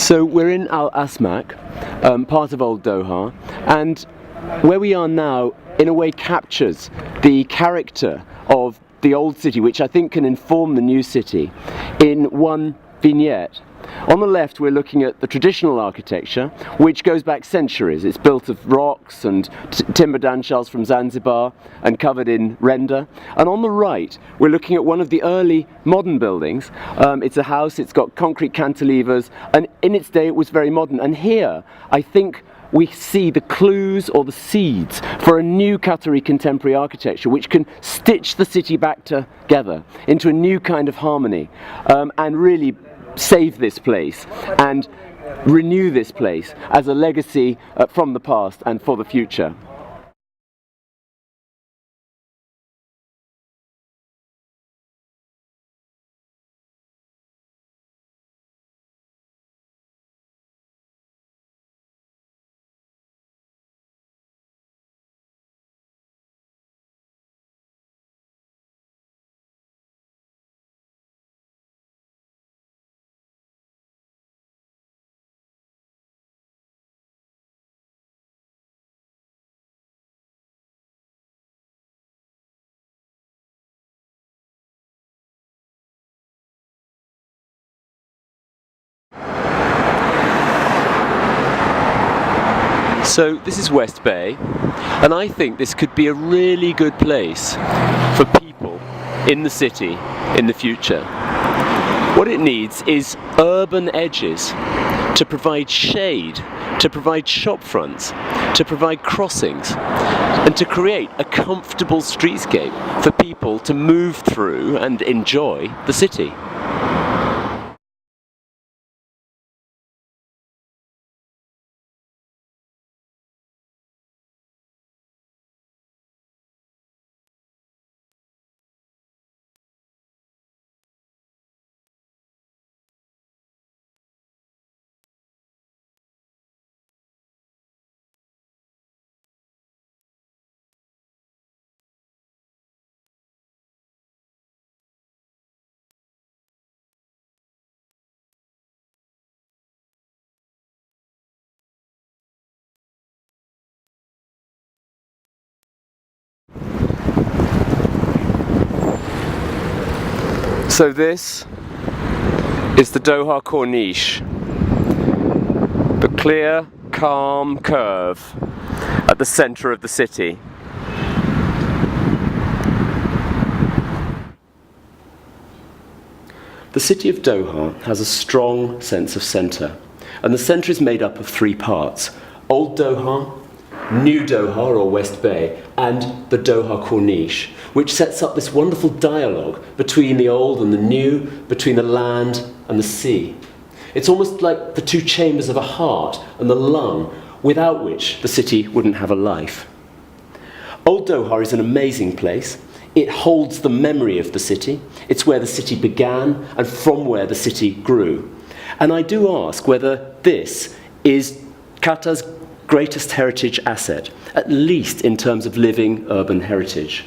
So we're in Al Asmak, part of Old Doha, and where we are now in a way captures the character of the old city, which I think can inform the new city, in one vignette. On the left we're looking at the traditional architecture, which goes back centuries. It's built of rocks and timber danshells from Zanzibar and covered in render. And on the right we're looking at one of the early modern buildings. It's a house, it's got concrete cantilevers, and in its day it was very modern. And here I think we see the clues or the seeds for a new Qatari contemporary architecture which can stitch the city back together into a new kind of harmony, and really save this place and renew this place as a legacy from the past and for the future. So this is West Bay, and I think this could be a really good place for people in the city in the future. What it needs is urban edges to provide shade, to provide shop fronts, to provide crossings, and to create a comfortable streetscape for people to move through and enjoy the city. So this is the Doha Corniche, the clear, calm curve at the centre of the city. The city of Doha has a strong sense of centre, and the centre is made up of three parts: Old Doha, New Doha or West Bay, and the Doha Corniche, which sets up this wonderful dialogue between the old and the new, between the land and the sea. It's almost like the two chambers of a heart and the lung, without which the city wouldn't have a life. Old Doha is an amazing place. It holds the memory of the city. It's where the city began and from where the city grew. And I do ask whether this is Qatar's greatest heritage asset, at least in terms of living urban heritage.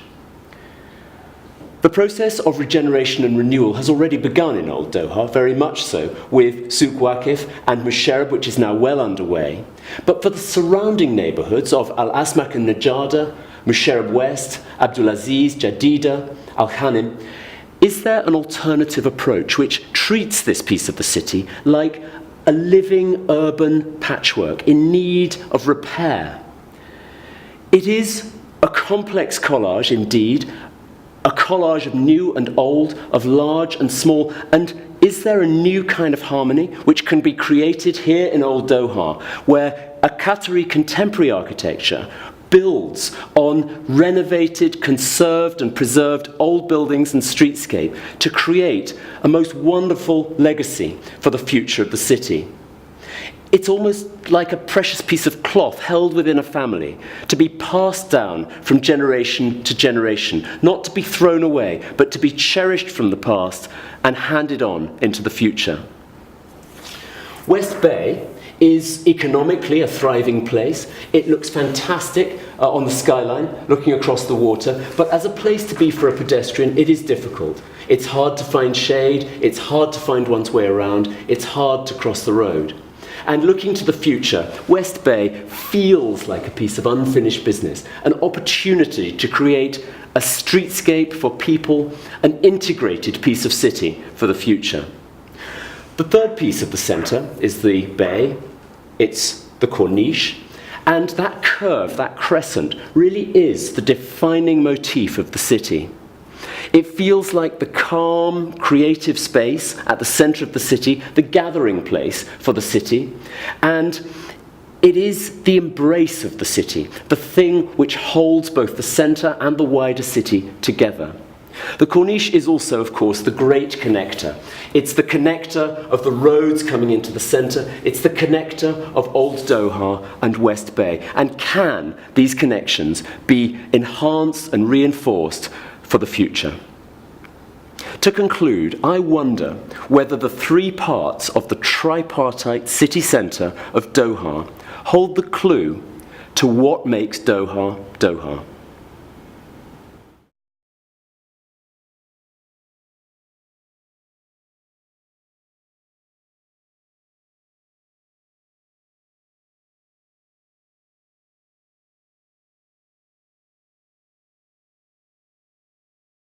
The process of regeneration and renewal has already begun in Old Doha, very much so, with Souk Waqif and Musharraf, which is now well underway. But for the surrounding neighbourhoods of Al Asmak and Najada, Musharraf West, Abdulaziz, Jadida, Al Khanim, is there an alternative approach which treats this piece of the city like a living urban patchwork in need of repair? It is a complex collage indeed, a collage of new and old, of large and small, and is there a new kind of harmony which can be created here in Old Doha, where a Qatari contemporary architecture builds on renovated, conserved and preserved old buildings and streetscape to create a most wonderful legacy for the future of the city. It's almost like a precious piece of cloth held within a family, to be passed down from generation to generation, not to be thrown away, but to be cherished from the past and handed on into the future. West Bay is economically a thriving place. It looks fantastic on the skyline, looking across the water, but as a place to be for a pedestrian, it is difficult. It's hard to find shade, it's hard to find one's way around, it's hard to cross the road. And looking to the future, West Bay feels like a piece of unfinished business, an opportunity to create a streetscape for people, an integrated piece of city for the future. The third piece of the centre is the bay. It's the Corniche. And that curve, that crescent, really is the defining motif of the city. It feels like the calm, creative space at the centre of the city, the gathering place for the city, and it is the embrace of the city, the thing which holds both the centre and the wider city together. The Corniche is also, of course, the great connector. It's the connector of the roads coming into the centre. It's the connector of Old Doha and West Bay. And can these connections be enhanced and reinforced for the future? To conclude, I wonder whether the three parts of the tripartite city centre of Doha hold the clue to what makes Doha, Doha.